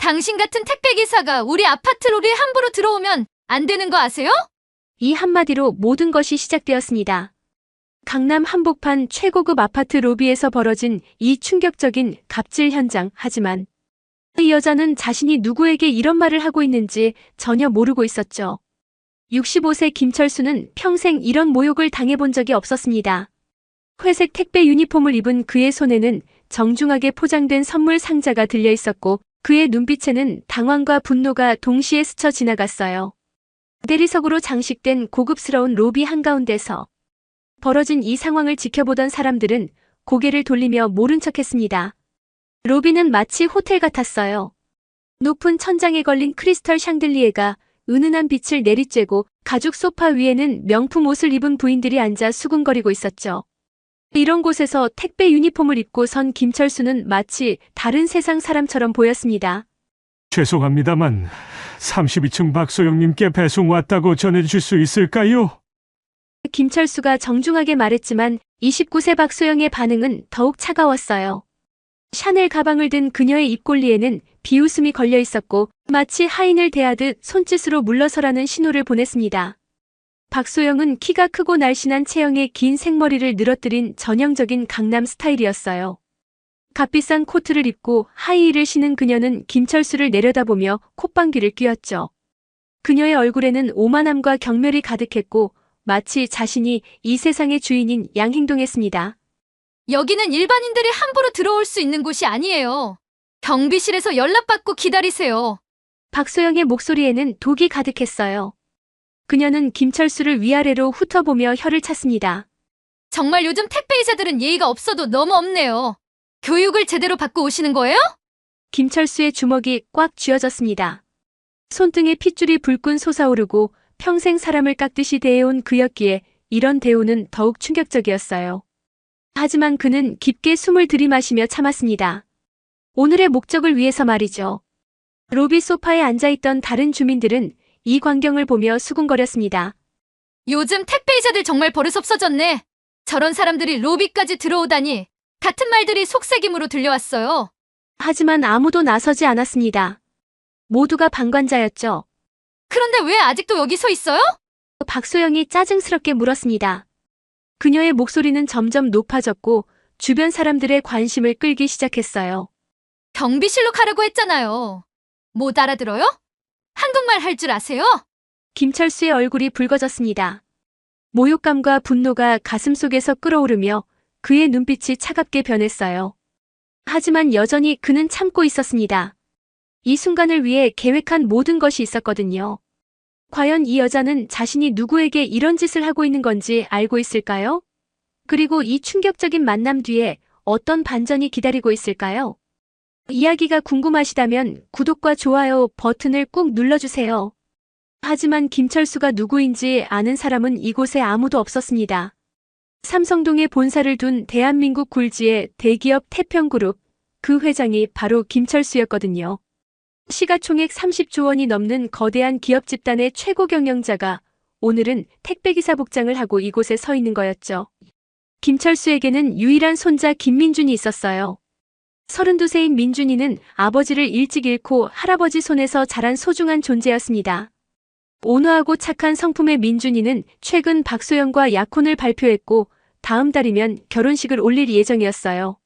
당신 같은 택배기사가 우리 아파트 로비에 함부로 들어오면 안 되는 거 아세요? 이 한마디로 모든 것이 시작되었습니다. 강남 한복판 최고급 아파트 로비에서 벌어진 이 충격적인 갑질 현장. 하지만 이 여자는 자신이 누구에게 이런 말을 하고 있는지 전혀 모르고 있었죠. 65세 김철수는 평생 이런 모욕을 당해본 적이 없었습니다. 회색 택배 유니폼을 입은 그의 손에는 정중하게 포장된 선물 상자가 들려 있었고 그의 눈빛에는 당황과 분노가 동시에 스쳐 지나갔어요. 대리석으로 장식된 고급스러운 로비 한가운데서 벌어진 이 상황을 지켜보던 사람들은 고개를 돌리며 모른 척했습니다. 로비는 마치 호텔 같았어요. 높은 천장에 걸린 크리스털 샹들리에가 은은한 빛을 내리쬐고 가죽 소파 위에는 명품 옷을 입은 부인들이 앉아 수군거리고 있었죠. 이런 곳에서 택배 유니폼을 입고 선 김철수는 마치 다른 세상 사람처럼 보였습니다. 죄송합니다만 32층 박소영님께 배송 왔다고 전해주실 수 있을까요? 김철수가 정중하게 말했지만 29세 박소영의 반응은 더욱 차가웠어요. 샤넬 가방을 든 그녀의 입꼬리에는 비웃음이 걸려 있었고 마치 하인을 대하듯 손짓으로 물러서라는 신호를 보냈습니다. 박소영은 키가 크고 날씬한 체형에 긴 생머리를 늘어뜨린 전형적인 강남 스타일이었어요. 값비싼 코트를 입고 하이힐을 신은 그녀는 김철수를 내려다보며 콧방귀를 뀌었죠. 그녀의 얼굴에는 오만함과 경멸이 가득했고 마치 자신이 이 세상의 주인인 양 행동했습니다. 여기는 일반인들이 함부로 들어올 수 있는 곳이 아니에요. 경비실에서 연락받고 기다리세요. 박소영의 목소리에는 독이 가득했어요. 그녀는 김철수를 위아래로 훑어보며 혀를 찼습니다. 정말 요즘 택배기사들은 예의가 없어도 너무 없네요. 교육을 제대로 받고 오시는 거예요? 김철수의 주먹이 꽉 쥐어졌습니다. 손등에 핏줄이 불끈 솟아오르고 평생 사람을 깎듯이 대해온 그였기에 이런 대우는 더욱 충격적이었어요. 하지만 그는 깊게 숨을 들이마시며 참았습니다. 오늘의 목적을 위해서 말이죠. 로비 소파에 앉아있던 다른 주민들은 이 광경을 보며 수군거렸습니다. 요즘 택배기사들 정말 버릇없어졌네. 저런 사람들이 로비까지 들어오다니. 같은 말들이 속삭임으로 들려왔어요. 하지만 아무도 나서지 않았습니다. 모두가 방관자였죠. 그런데 왜 아직도 여기 서 있어요? 박소영이 짜증스럽게 물었습니다. 그녀의 목소리는 점점 높아졌고 주변 사람들의 관심을 끌기 시작했어요. 경비실로 가라고 했잖아요. 못 알아들어요? 한국말 할 줄 아세요? 김철수의 얼굴이 붉어졌습니다. 모욕감과 분노가 가슴속에서 끓어오르며 그의 눈빛이 차갑게 변했어요. 하지만 여전히 그는 참고 있었습니다. 이 순간을 위해 계획한 모든 것이 있었거든요. 과연 이 여자는 자신이 누구에게 이런 짓을 하고 있는 건지 알고 있을까요? 그리고 이 충격적인 만남 뒤에 어떤 반전이 기다리고 있을까요? 이야기가 궁금하시다면 구독과 좋아요 버튼을 꾹 눌러주세요. 하지만 김철수가 누구인지 아는 사람은 이곳에 아무도 없었습니다. 삼성동에 본사를 둔 대한민국 굴지의 대기업 태평그룹, 그 회장이 바로 김철수였거든요. 시가총액 30조 원이 넘는 거대한 기업 집단의 최고 경영자가 오늘은 택배기사 복장을 하고 이곳에 서 있는 거였죠. 김철수에게는 유일한 손자 김민준이 있었어요. 32세인 민준이는 아버지를 일찍 잃고 할아버지 손에서 자란 소중한 존재였습니다. 온화하고 착한 성품의 민준이는 최근 박소영과 약혼을 발표했고 다음 달이면 결혼식을 올릴 예정이었어요.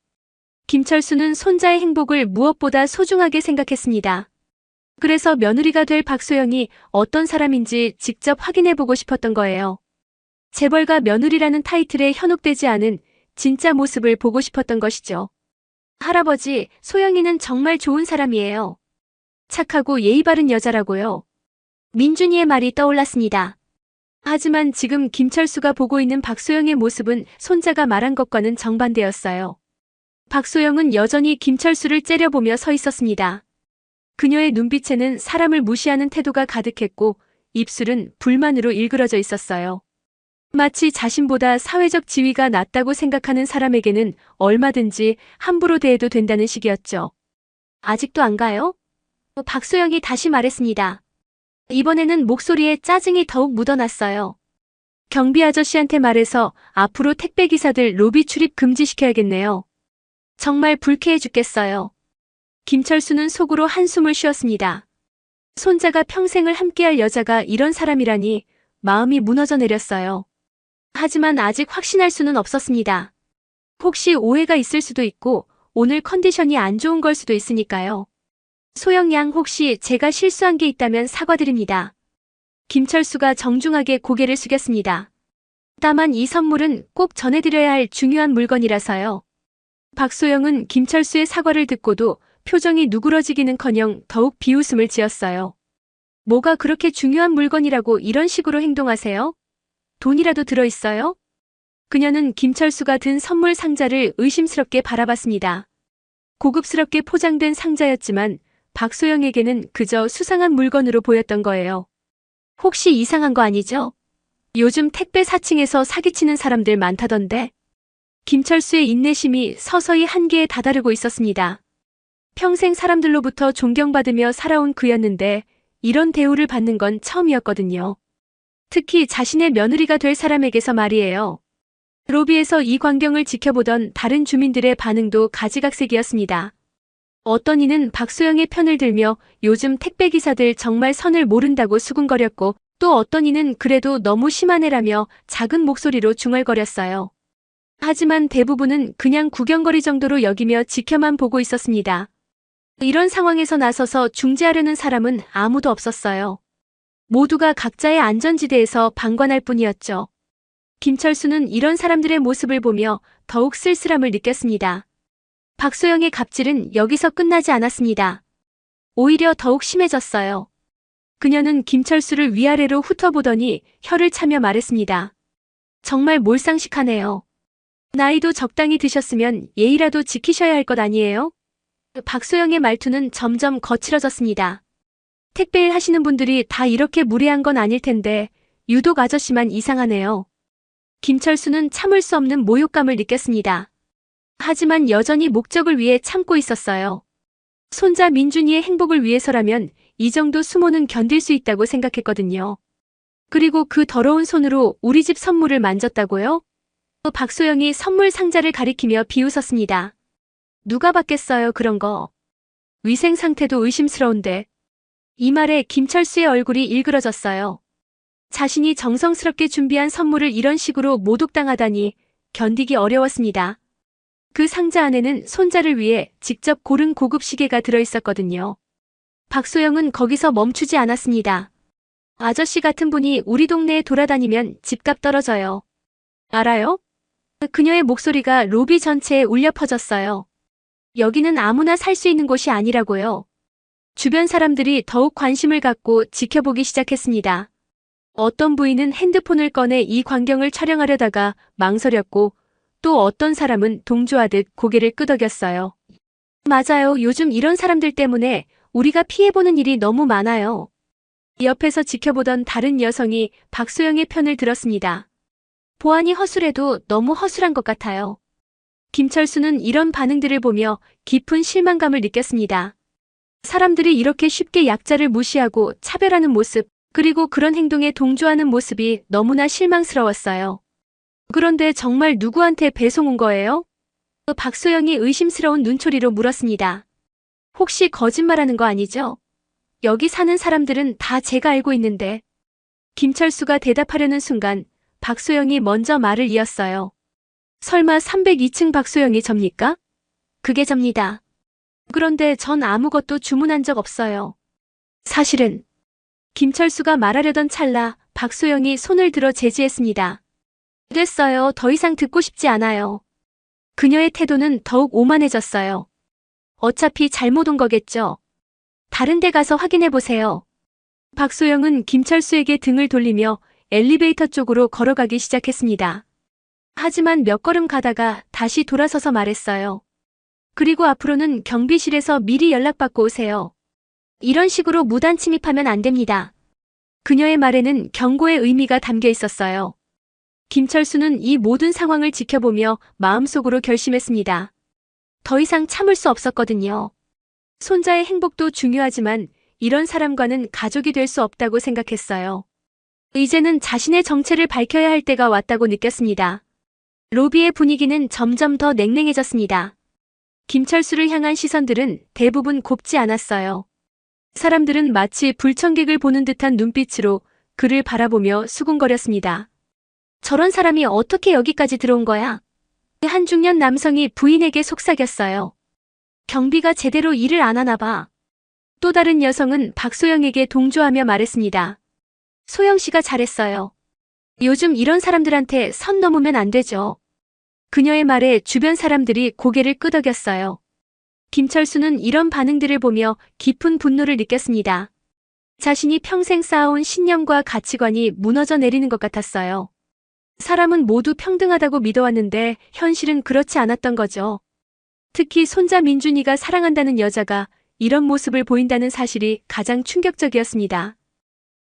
김철수는 손자의 행복을 무엇보다 소중하게 생각했습니다. 그래서 며느리가 될 박소영이 어떤 사람인지 직접 확인해보고 싶었던 거예요. 재벌가 며느리라는 타이틀에 현혹되지 않은 진짜 모습을 보고 싶었던 것이죠. 할아버지, 소영이는 정말 좋은 사람이에요. 착하고 예의 바른 여자라고요. 민준이의 말이 떠올랐습니다. 하지만 지금 김철수가 보고 있는 박소영의 모습은 손자가 말한 것과는 정반대였어요. 박소영은 여전히 김철수를 째려보며 서 있었습니다. 그녀의 눈빛에는 사람을 무시하는 태도가 가득했고 입술은 불만으로 일그러져 있었어요. 마치 자신보다 사회적 지위가 낮다고 생각하는 사람에게는 얼마든지 함부로 대해도 된다는 식이었죠. 아직도 안 가요? 박소영이 다시 말했습니다. 이번에는 목소리에 짜증이 더욱 묻어났어요. 경비 아저씨한테 말해서 앞으로 택배기사들 로비 출입 금지시켜야겠네요. 정말 불쾌해 죽겠어요. 김철수는 속으로 한숨을 쉬었습니다. 손자가 평생을 함께할 여자가 이런 사람이라니 마음이 무너져 내렸어요. 하지만 아직 확신할 수는 없었습니다. 혹시 오해가 있을 수도 있고 오늘 컨디션이 안 좋은 걸 수도 있으니까요. 소영 양, 혹시 제가 실수한 게 있다면 사과드립니다. 김철수가 정중하게 고개를 숙였습니다. 다만 이 선물은 꼭 전해드려야 할 중요한 물건이라서요. 박소영은 김철수의 사과를 듣고도 표정이 누그러지기는커녕 더욱 비웃음을 지었어요. 뭐가 그렇게 중요한 물건이라고 이런 식으로 행동하세요? 돈이라도 들어있어요? 그녀는 김철수가 든 선물 상자를 의심스럽게 바라봤습니다. 고급스럽게 포장된 상자였지만 박소영에게는 그저 수상한 물건으로 보였던 거예요. 혹시 이상한 거 아니죠? 요즘 택배 4층에서 사기치는 사람들 많다던데. 김철수의 인내심이 서서히 한계에 다다르고 있었습니다. 평생 사람들로부터 존경받으며 살아온 그였는데 이런 대우를 받는 건 처음이었거든요. 특히 자신의 며느리가 될 사람에게서 말이에요. 로비에서 이 광경을 지켜보던 다른 주민들의 반응도 가지각색이었습니다. 어떤 이는 박소영의 편을 들며 요즘 택배기사들 정말 선을 모른다고 수군거렸고, 또 어떤 이는 그래도 너무 심한 애라며 작은 목소리로 중얼거렸어요. 하지만 대부분은 그냥 구경거리 정도로 여기며 지켜만 보고 있었습니다. 이런 상황에서 나서서 중재하려는 사람은 아무도 없었어요. 모두가 각자의 안전지대에서 방관할 뿐이었죠. 김철수는 이런 사람들의 모습을 보며 더욱 쓸쓸함을 느꼈습니다. 박소영의 갑질은 여기서 끝나지 않았습니다. 오히려 더욱 심해졌어요. 그녀는 김철수를 위아래로 훑어보더니 혀를 차며 말했습니다. 정말 몰상식하네요. 나이도 적당히 드셨으면 예의라도 지키셔야 할 것 아니에요? 박소영의 말투는 점점 거칠어졌습니다. 택배일 하시는 분들이 다 이렇게 무례한 건 아닐 텐데 유독 아저씨만 이상하네요. 김철수는 참을 수 없는 모욕감을 느꼈습니다. 하지만 여전히 목적을 위해 참고 있었어요. 손자 민준이의 행복을 위해서라면 이 정도 수모는 견딜 수 있다고 생각했거든요. 그리고 그 더러운 손으로 우리 집 선물을 만졌다고요? 박소영이 선물 상자를 가리키며 비웃었습니다. 누가 받겠어요, 그런 거. 위생 상태도 의심스러운데. 이 말에 김철수의 얼굴이 일그러졌어요. 자신이 정성스럽게 준비한 선물을 이런 식으로 모독당하다니 견디기 어려웠습니다. 그 상자 안에는 손자를 위해 직접 고른 고급 시계가 들어있었거든요. 박소영은 거기서 멈추지 않았습니다. 아저씨 같은 분이 우리 동네에 돌아다니면 집값 떨어져요. 알아요? 그녀의 목소리가 로비 전체에 울려 퍼졌어요. 여기는 아무나 살 수 있는 곳이 아니라고요. 주변 사람들이 더욱 관심을 갖고 지켜보기 시작했습니다. 어떤 부인은 핸드폰을 꺼내 이 광경을 촬영하려다가 망설였고, 또 어떤 사람은 동조하듯 고개를 끄덕였어요. 맞아요. 요즘 이런 사람들 때문에 우리가 피해보는 일이 너무 많아요. 옆에서 지켜보던 다른 여성이 박소영의 편을 들었습니다. 보안이 허술해도 너무 허술한 것 같아요. 김철수는 이런 반응들을 보며 깊은 실망감을 느꼈습니다. 사람들이 이렇게 쉽게 약자를 무시하고 차별하는 모습, 그리고 그런 행동에 동조하는 모습이 너무나 실망스러웠어요. 그런데 정말 누구한테 배송 온 거예요? 박소영이 의심스러운 눈초리로 물었습니다. 혹시 거짓말하는 거 아니죠? 여기 사는 사람들은 다 제가 알고 있는데. 김철수가 대답하려는 순간 박소영이 먼저 말을 이었어요. 설마 302층 박소영이 접니까? 그게 접니다. 그런데 전 아무것도 주문한 적 없어요. 사실은. 김철수가 말하려던 찰나 박소영이 손을 들어 제지했습니다. 됐어요. 더 이상 듣고 싶지 않아요. 그녀의 태도는 더욱 오만해졌어요. 어차피 잘못 온 거겠죠. 다른 데 가서 확인해 보세요. 박소영은 김철수에게 등을 돌리며 엘리베이터 쪽으로 걸어가기 시작했습니다. 하지만 몇 걸음 가다가 다시 돌아서서 말했어요. 그리고 앞으로는 경비실에서 미리 연락받고 오세요. 이런 식으로 무단 침입하면 안 됩니다. 그녀의 말에는 경고의 의미가 담겨 있었어요. 김철수는 이 모든 상황을 지켜보며 마음속으로 결심했습니다. 더 이상 참을 수 없었거든요. 손자의 행복도 중요하지만 이런 사람과는 가족이 될 수 없다고 생각했어요. 이제는 자신의 정체를 밝혀야 할 때가 왔다고 느꼈습니다. 로비의 분위기는 점점 더 냉랭해졌습니다. 김철수를 향한 시선들은 대부분 곱지 않았어요. 사람들은 마치 불청객을 보는 듯한 눈빛으로 그를 바라보며 수군거렸습니다. 저런 사람이 어떻게 여기까지 들어온 거야? 한 중년 남성이 부인에게 속삭였어요. 경비가 제대로 일을 안 하나 봐. 또 다른 여성은 박소영에게 동조하며 말했습니다. 소영 씨가 잘했어요. 요즘 이런 사람들한테 선 넘으면 안 되죠. 그녀의 말에 주변 사람들이 고개를 끄덕였어요. 김철수는 이런 반응들을 보며 깊은 분노를 느꼈습니다. 자신이 평생 쌓아온 신념과 가치관이 무너져 내리는 것 같았어요. 사람은 모두 평등하다고 믿어왔는데 현실은 그렇지 않았던 거죠. 특히 손자 민준이가 사랑한다는 여자가 이런 모습을 보인다는 사실이 가장 충격적이었습니다.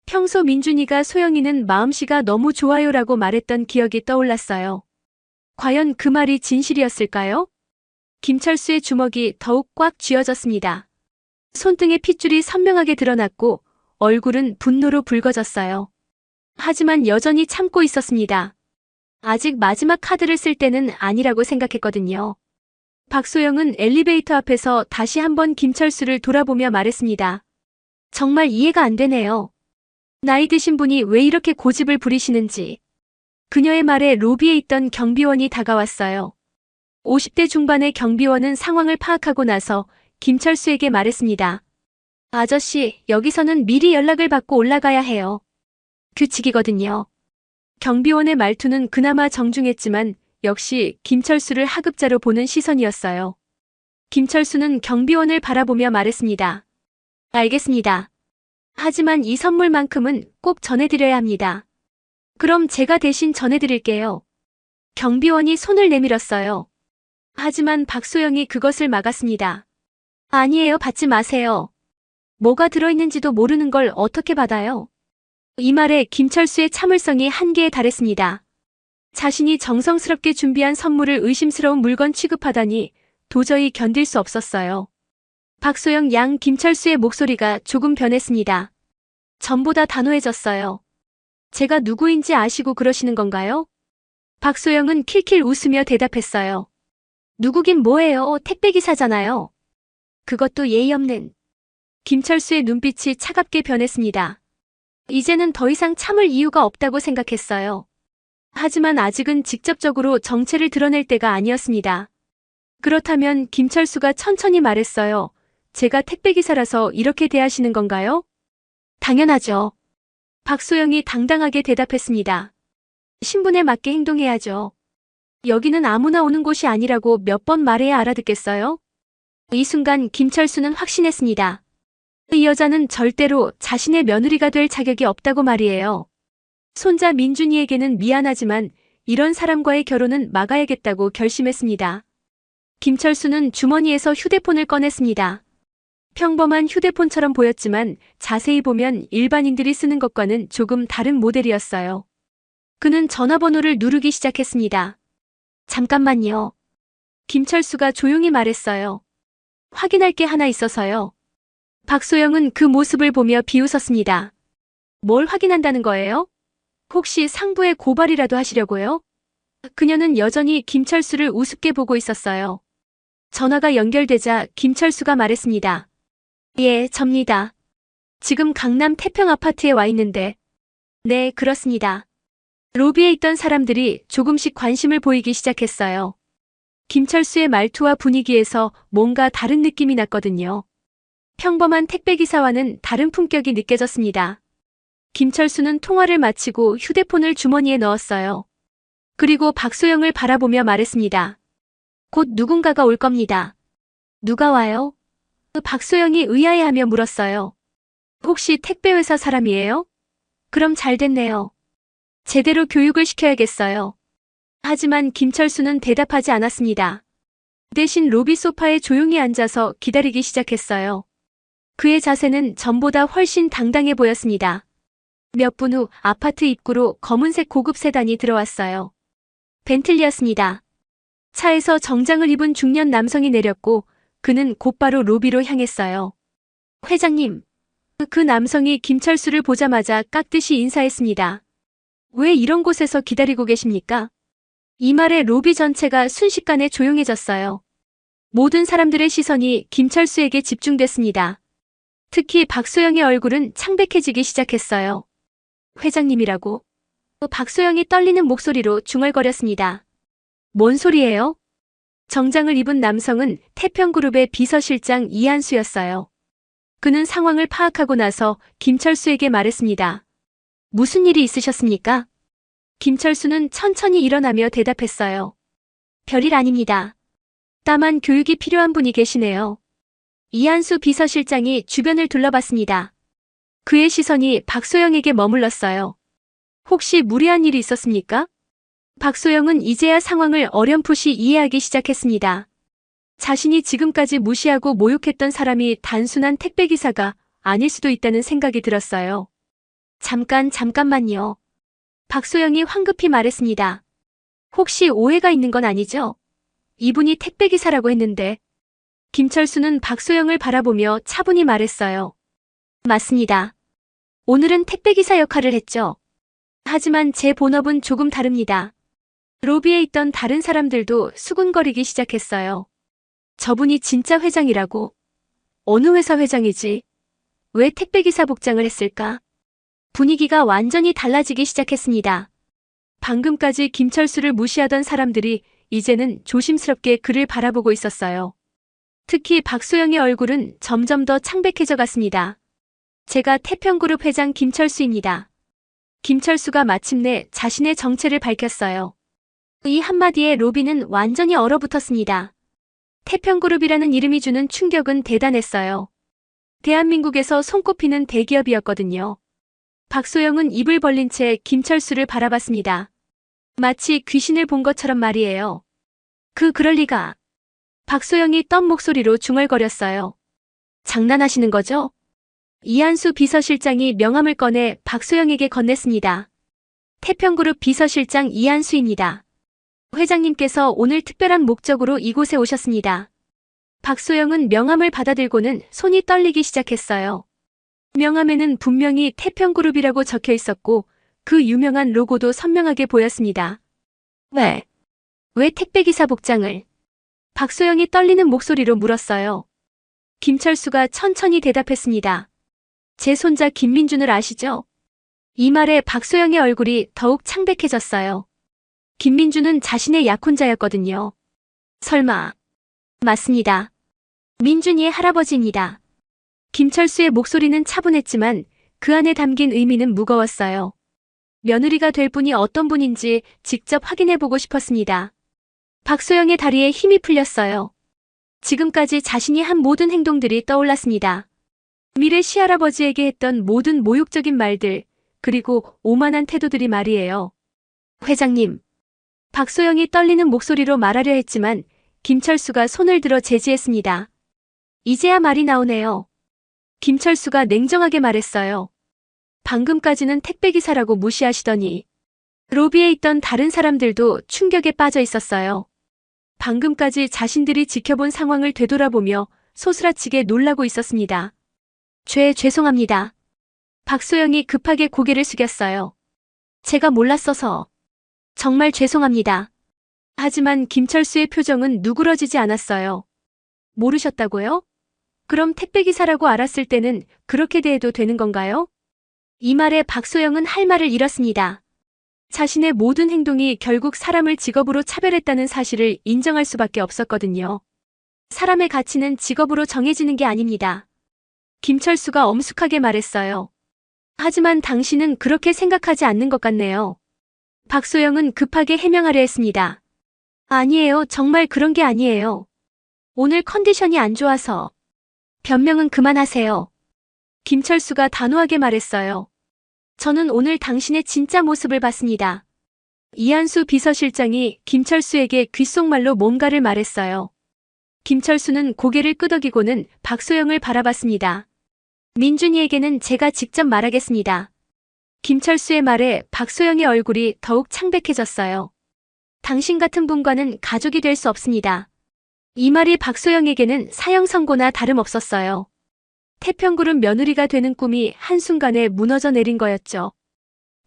평소 민준이가 소영이는 마음씨가 너무 좋아요라고 말했던 기억이 떠올랐어요. 과연 그 말이 진실이었을까요? 김철수의 주먹이 더욱 꽉 쥐어졌습니다. 손등의 핏줄이 선명하게 드러났고 얼굴은 분노로 붉어졌어요. 하지만 여전히 참고 있었습니다. 아직 마지막 카드를 쓸 때는 아니라고 생각했거든요. 박소영은 엘리베이터 앞에서 다시 한번 김철수를 돌아보며 말했습니다. 정말 이해가 안 되네요. 나이 드신 분이 왜 이렇게 고집을 부리시는지. 그녀의 말에 로비에 있던 경비원이 다가왔어요. 50대 중반의 경비원은 상황을 파악하고 나서 김철수에게 말했습니다. 아저씨, 여기서는 미리 연락을 받고 올라가야 해요. 규칙이거든요. 경비원의 말투는 그나마 정중했지만 역시 김철수를 하급자로 보는 시선이었어요. 김철수는 경비원을 바라보며 말했습니다. 알겠습니다. 하지만 이 선물만큼은 꼭 전해드려야 합니다. 그럼 제가 대신 전해드릴게요. 경비원이 손을 내밀었어요. 하지만 박소영이 그것을 막았습니다. 아니에요, 받지 마세요. 뭐가 들어있는지도 모르는 걸 어떻게 받아요? 이 말에 김철수의 참을성이 한계에 달했습니다. 자신이 정성스럽게 준비한 선물을 의심스러운 물건 취급하다니 도저히 견딜 수 없었어요. 박소영 양 김철수의 목소리가 조금 변했습니다. 전보다 단호해졌어요. 제가 누구인지 아시고 그러시는 건가요? 박소영은 킬킬 웃으며 대답했어요. 누구긴 뭐예요, 택배기사잖아요. 그것도 예의 없는. 김철수의 눈빛이 차갑게 변했습니다. 이제는 더 이상 참을 이유가 없다고 생각했어요. 하지만 아직은 직접적으로 정체를 드러낼 때가 아니었습니다. 그렇다면 김철수가 천천히 말했어요. 제가 택배기사라서 이렇게 대하시는 건가요? 당연하죠. 박소영이 당당하게 대답했습니다. 신분에 맞게 행동해야죠. 여기는 아무나 오는 곳이 아니라고 몇 번 말해야 알아듣겠어요? 이 순간 김철수는 확신했습니다. 이 여자는 절대로 자신의 며느리가 될 자격이 없다고 말이에요. 손자 민준이에게는 미안하지만 이런 사람과의 결혼은 막아야겠다고 결심했습니다. 김철수는 주머니에서 휴대폰을 꺼냈습니다. 평범한 휴대폰처럼 보였지만 자세히 보면 일반인들이 쓰는 것과는 조금 다른 모델이었어요. 그는 전화번호를 누르기 시작했습니다. 잠깐만요. 김철수가 조용히 말했어요. 확인할 게 하나 있어서요. 박소영은 그 모습을 보며 비웃었습니다. 뭘 확인한다는 거예요? 혹시 상부에 고발이라도 하시려고요? 그녀는 여전히 김철수를 우습게 보고 있었어요. 전화가 연결되자 김철수가 말했습니다. 예, 접니다. 지금 강남 태평 아파트에 와 있는데. 네, 그렇습니다. 로비에 있던 사람들이 조금씩 관심을 보이기 시작했어요. 김철수의 말투와 분위기에서 뭔가 다른 느낌이 났거든요. 평범한 택배기사와는 다른 품격이 느껴졌습니다. 김철수는 통화를 마치고 휴대폰을 주머니에 넣었어요. 그리고 박소영을 바라보며 말했습니다. 곧 누군가가 올 겁니다. 누가 와요? 박소영이 의아해하며 물었어요. 혹시 택배회사 사람이에요? 그럼 잘 됐네요. 제대로 교육을 시켜야겠어요. 하지만 김철수는 대답하지 않았습니다. 대신 로비 소파에 조용히 앉아서 기다리기 시작했어요. 그의 자세는 전보다 훨씬 당당해 보였습니다. 몇 분 후 아파트 입구로 검은색 고급 세단이 들어왔어요. 벤틀리였습니다. 차에서 정장을 입은 중년 남성이 내렸고 그는 곧바로 로비로 향했어요. 회장님. 그 남성이 김철수를 보자마자 깍듯이 인사했습니다. 왜 이런 곳에서 기다리고 계십니까? 이 말에 로비 전체가 순식간에 조용해졌어요. 모든 사람들의 시선이 김철수에게 집중됐습니다. 특히 박소영의 얼굴은 창백해지기 시작했어요. 회장님이라고? 박소영이 떨리는 목소리로 중얼거렸습니다. 뭔 소리예요? 정장을 입은 남성은 태평그룹의 비서실장 이한수였어요. 그는 상황을 파악하고 나서 김철수에게 말했습니다. 무슨 일이 있으셨습니까? 김철수는 천천히 일어나며 대답했어요. 별일 아닙니다. 다만 교육이 필요한 분이 계시네요. 이한수 비서실장이 주변을 둘러봤습니다. 그의 시선이 박소영에게 머물렀어요. 혹시 무리한 일이 있었습니까? 박소영은 이제야 상황을 어렴풋이 이해하기 시작했습니다. 자신이 지금까지 무시하고 모욕했던 사람이 단순한 택배기사가 아닐 수도 있다는 생각이 들었어요. 잠깐만요. 박소영이 황급히 말했습니다. 혹시 오해가 있는 건 아니죠? 이분이 택배기사라고 했는데. 김철수는 박소영을 바라보며 차분히 말했어요. 맞습니다. 오늘은 택배기사 역할을 했죠. 하지만 제 본업은 조금 다릅니다. 로비에 있던 다른 사람들도 수군거리기 시작했어요. 저분이 진짜 회장이라고? 어느 회사 회장이지? 왜 택배기사 복장을 했을까? 분위기가 완전히 달라지기 시작했습니다. 방금까지 김철수를 무시하던 사람들이 이제는 조심스럽게 그를 바라보고 있었어요. 특히 박소영의 얼굴은 점점 더 창백해져 갔습니다. 제가 태평그룹 회장 김철수입니다. 김철수가 마침내 자신의 정체를 밝혔어요. 이 한마디에 로비는 완전히 얼어붙었습니다. 태평그룹이라는 이름이 주는 충격은 대단했어요. 대한민국에서 손꼽히는 대기업이었거든요. 박소영은 입을 벌린 채 김철수를 바라봤습니다. 마치 귀신을 본 것처럼 말이에요. 그럴 리가. 박소영이 떤 목소리로 중얼거렸어요. 장난하시는 거죠? 이한수 비서실장이 명함을 꺼내 박소영에게 건넸습니다. 태평그룹 비서실장 이한수입니다. 회장님께서 오늘 특별한 목적으로 이곳에 오셨습니다. 박소영은 명함을 받아들고는 손이 떨리기 시작했어요. 명함에는 분명히 태평그룹이라고 적혀 있었고 그 유명한 로고도 선명하게 보였습니다. 왜 택배기사 복장을? 박소영이 떨리는 목소리로 물었어요. 김철수가 천천히 대답했습니다. 제 손자 김민준을 아시죠? 이 말에 박소영의 얼굴이 더욱 창백해졌어요. 김민준은 자신의 약혼자였거든요. 설마. 맞습니다. 민준이의 할아버지입니다. 김철수의 목소리는 차분했지만 그 안에 담긴 의미는 무거웠어요. 며느리가 될 분이 어떤 분인지 직접 확인해보고 싶었습니다. 박소영의 다리에 힘이 풀렸어요. 지금까지 자신이 한 모든 행동들이 떠올랐습니다. 미래 시할아버지에게 했던 모든 모욕적인 말들, 그리고 오만한 태도들이 말이에요. 회장님. 박소영이 떨리는 목소리로 말하려 했지만 김철수가 손을 들어 제지했습니다. 이제야 말이 나오네요. 김철수가 냉정하게 말했어요. 방금까지는 택배기사라고 무시하시더니 로비에 있던 다른 사람들도 충격에 빠져 있었어요. 방금까지 자신들이 지켜본 상황을 되돌아보며 소스라치게 놀라고 있었습니다. 죄송합니다. 박소영이 급하게 고개를 숙였어요. 제가 몰랐어서. 정말 죄송합니다. 하지만 김철수의 표정은 누그러지지 않았어요. 모르셨다고요? 그럼 택배기사라고 알았을 때는 그렇게 대해도 되는 건가요? 이 말에 박소영은 할 말을 잃었습니다. 자신의 모든 행동이 결국 사람을 직업으로 차별했다는 사실을 인정할 수밖에 없었거든요. 사람의 가치는 직업으로 정해지는 게 아닙니다. 김철수가 엄숙하게 말했어요. 하지만 당신은 그렇게 생각하지 않는 것 같네요. 박소영은 급하게 해명하려 했습니다. 아니에요. 정말 그런 게 아니에요. 오늘 컨디션이 안 좋아서. 변명은 그만하세요. 김철수가 단호하게 말했어요. 저는 오늘 당신의 진짜 모습을 봤습니다. 이한수 비서실장이 김철수에게 귓속말로 뭔가를 말했어요. 김철수는 고개를 끄덕이고는 박소영을 바라봤습니다. 민준이에게는 제가 직접 말하겠습니다. 김철수의 말에 박소영의 얼굴이 더욱 창백해졌어요. 당신 같은 분과는 가족이 될 수 없습니다. 이 말이 박소영에게는 사형 선고나 다름없었어요. 태평그룹 며느리가 되는 꿈이 한순간에 무너져 내린 거였죠.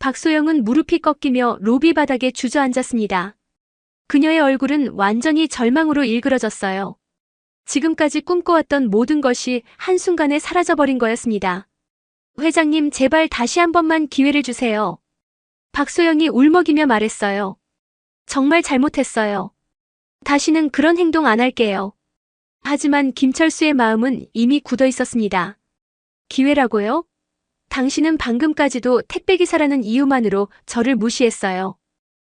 박소영은 무릎이 꺾이며 로비 바닥에 주저앉았습니다. 그녀의 얼굴은 완전히 절망으로 일그러졌어요. 지금까지 꿈꿔왔던 모든 것이 한순간에 사라져버린 거였습니다. 회장님, 제발 다시 한 번만 기회를 주세요. 박소영이 울먹이며 말했어요. 정말 잘못했어요. 다시는 그런 행동 안 할게요. 하지만 김철수의 마음은 이미 굳어 있었습니다. 기회라고요? 당신은 방금까지도 택배기사라는 이유만으로 저를 무시했어요.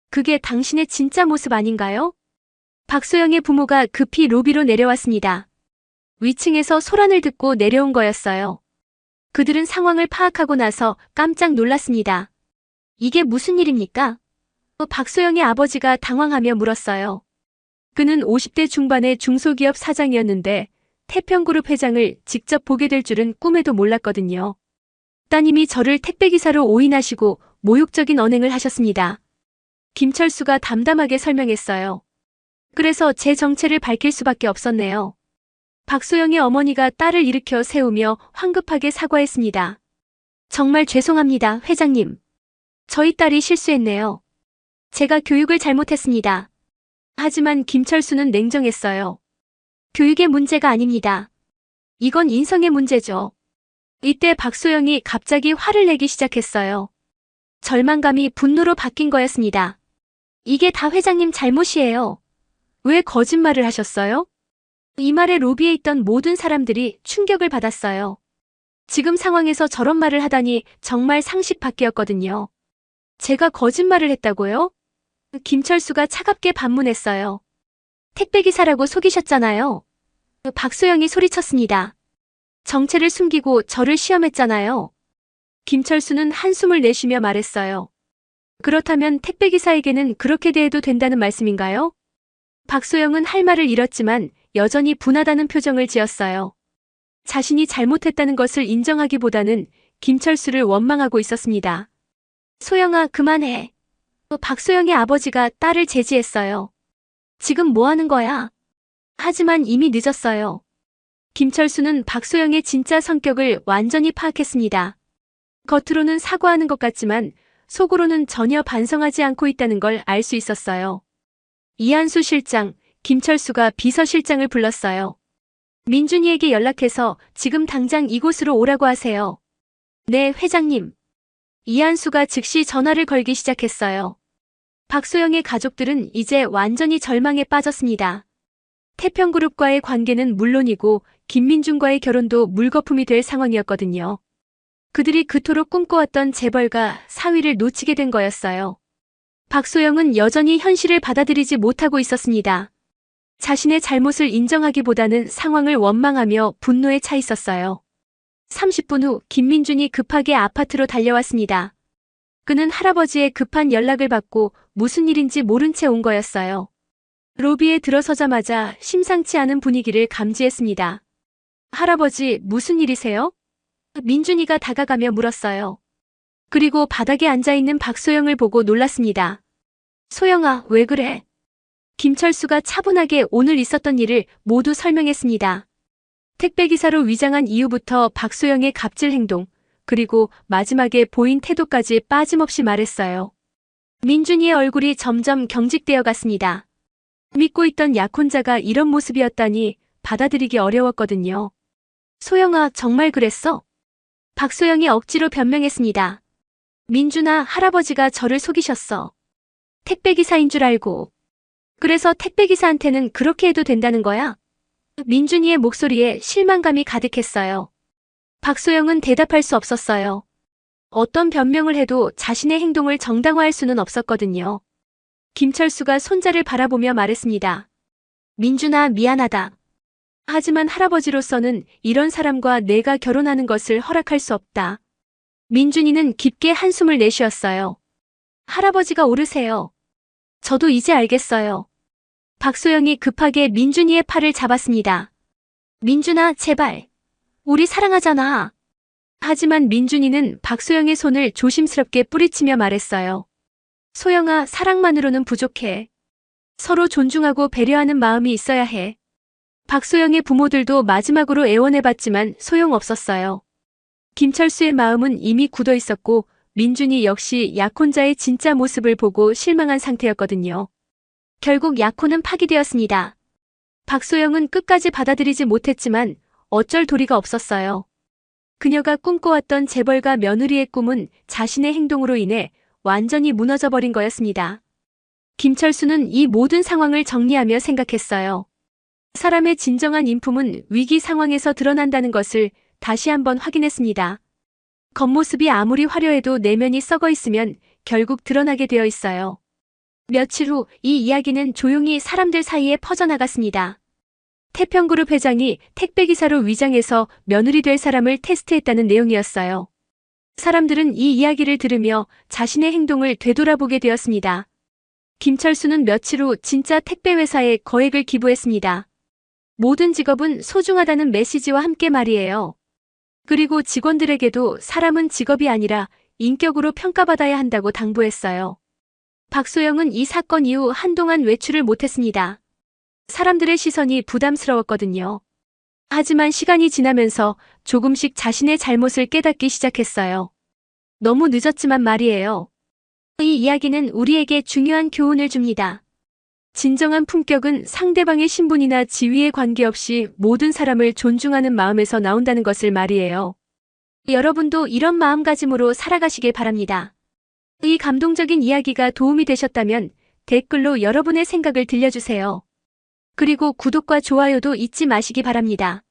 그게 당신의 진짜 모습 아닌가요? 박소영의 부모가 급히 로비로 내려왔습니다. 위층에서 소란을 듣고 내려온 거였어요. 그들은 상황을 파악하고 나서 깜짝 놀랐습니다. 이게 무슨 일입니까? 박소영의 아버지가 당황하며 물었어요. 그는 50대 중반의 중소기업 사장이었는데 태평그룹 회장을 직접 보게 될 줄은 꿈에도 몰랐거든요. 따님이 저를 택배기사로 오인하시고 모욕적인 언행을 하셨습니다. 김철수가 담담하게 설명했어요. 그래서 제 정체를 밝힐 수밖에 없었네요. 박소영의 어머니가 딸을 일으켜 세우며 황급하게 사과했습니다. 정말 죄송합니다, 회장님. 저희 딸이 실수했네요. 제가 교육을 잘못했습니다. 하지만 김철수는 냉정했어요. 교육의 문제가 아닙니다. 이건 인성의 문제죠. 이때 박소영이 갑자기 화를 내기 시작했어요. 절망감이 분노로 바뀐 거였습니다. 이게 다 회장님 잘못이에요. 왜 거짓말을 하셨어요? 이 말에 로비에 있던 모든 사람들이 충격을 받았어요. 지금 상황에서 저런 말을 하다니 정말 상식 밖이었거든요. 제가 거짓말을 했다고요? 김철수가 차갑게 반문했어요. 택배기사라고 속이셨잖아요. 박소영이 소리쳤습니다. 정체를 숨기고 저를 시험했잖아요. 김철수는 한숨을 내쉬며 말했어요. 그렇다면 택배기사에게는 그렇게 대해도 된다는 말씀인가요? 박소영은 할 말을 잃었지만 여전히 분하다는 표정을 지었어요. 자신이 잘못했다는 것을 인정하기보다는 김철수를 원망하고 있었습니다. 소영아, 그만해. 박소영의 아버지가 딸을 제지했어요. 지금 뭐 하는 거야? 하지만 이미 늦었어요. 김철수는 박소영의 진짜 성격을 완전히 파악했습니다. 겉으로는 사과하는 것 같지만 속으로는 전혀 반성하지 않고 있다는 걸 알 수 있었어요. 이한수 실장, 김철수가 비서실장을 불렀어요. 민준이에게 연락해서 지금 당장 이곳으로 오라고 하세요. 네, 회장님. 이한수가 즉시 전화를 걸기 시작했어요. 박소영의 가족들은 이제 완전히 절망에 빠졌습니다. 태평그룹과의 관계는 물론이고 김민준과의 결혼도 물거품이 될 상황이었거든요. 그들이 그토록 꿈꿔왔던 재벌가 사위를 놓치게 된 거였어요. 박소영은 여전히 현실을 받아들이지 못하고 있었습니다. 자신의 잘못을 인정하기보다는 상황을 원망하며 분노에 차 있었어요. 30분 후 김민준이 급하게 아파트로 달려왔습니다. 그는 할아버지의 급한 연락을 받고 무슨 일인지 모른 채 온 거였어요. 로비에 들어서자마자 심상치 않은 분위기를 감지했습니다. 할아버지, 무슨 일이세요? 민준이가 다가가며 물었어요. 그리고 바닥에 앉아있는 박소영을 보고 놀랐습니다. 소영아, 왜 그래? 김철수가 차분하게 오늘 있었던 일을 모두 설명했습니다. 택배기사로 위장한 이후부터 박소영의 갑질 행동, 그리고 마지막에 보인 태도까지 빠짐없이 말했어요. 민준이의 얼굴이 점점 경직되어 갔습니다. 믿고 있던 약혼자가 이런 모습이었다니 받아들이기 어려웠거든요. 소영아, 정말 그랬어? 박소영이 억지로 변명했습니다. 민준아, 할아버지가 저를 속이셨어. 택배기사인 줄 알고. 그래서 택배기사한테는 그렇게 해도 된다는 거야? 민준이의 목소리에 실망감이 가득했어요. 박소영은 대답할 수 없었어요. 어떤 변명을 해도 자신의 행동을 정당화할 수는 없었거든요. 김철수가 손자를 바라보며 말했습니다. 민준아, 미안하다. 하지만 할아버지로서는 이런 사람과 내가 결혼하는 것을 허락할 수 없다. 민준이는 깊게 한숨을 내쉬었어요. 할아버지가 오르세요. 저도 이제 알겠어요. 박소영이 급하게 민준이의 팔을 잡았습니다. 민준아, 제발. 우리 사랑하잖아. 하지만 민준이는 박소영의 손을 조심스럽게 뿌리치며 말했어요. 소영아, 사랑만으로는 부족해. 서로 존중하고 배려하는 마음이 있어야 해. 박소영의 부모들도 마지막으로 애원해봤지만 소용없었어요. 김철수의 마음은 이미 굳어 있었고 민준이 역시 약혼자의 진짜 모습을 보고 실망한 상태였거든요. 결국 약혼은 파기되었습니다. 박소영은 끝까지 받아들이지 못했지만 어쩔 도리가 없었어요. 그녀가 꿈꿔왔던 재벌가 며느리의 꿈은 자신의 행동으로 인해 완전히 무너져버린 거였습니다. 김철수는 이 모든 상황을 정리하며 생각했어요. 사람의 진정한 인품은 위기 상황에서 드러난다는 것을 다시 한번 확인했습니다. 겉모습이 아무리 화려해도 내면이 썩어 있으면 결국 드러나게 되어 있어요. 며칠 후 이 이야기는 조용히 사람들 사이에 퍼져나갔습니다. 태평그룹 회장이 택배기사로 위장해서 며느리 될 사람을 테스트했다는 내용이었어요. 사람들은 이 이야기를 들으며 자신의 행동을 되돌아보게 되었습니다. 김철수는 며칠 후 진짜 택배회사에 거액을 기부했습니다. 모든 직업은 소중하다는 메시지와 함께 말이에요. 그리고 직원들에게도 사람은 직업이 아니라 인격으로 평가받아야 한다고 당부했어요. 박소영은 이 사건 이후 한동안 외출을 못했습니다. 사람들의 시선이 부담스러웠거든요. 하지만 시간이 지나면서 조금씩 자신의 잘못을 깨닫기 시작했어요. 너무 늦었지만 말이에요. 이 이야기는 우리에게 중요한 교훈을 줍니다. 진정한 품격은 상대방의 신분이나 지위에 관계없이 모든 사람을 존중하는 마음에서 나온다는 것을 말이에요. 여러분도 이런 마음가짐으로 살아가시길 바랍니다. 이 감동적인 이야기가 도움이 되셨다면 댓글로 여러분의 생각을 들려주세요. 그리고 구독과 좋아요도 잊지 마시기 바랍니다.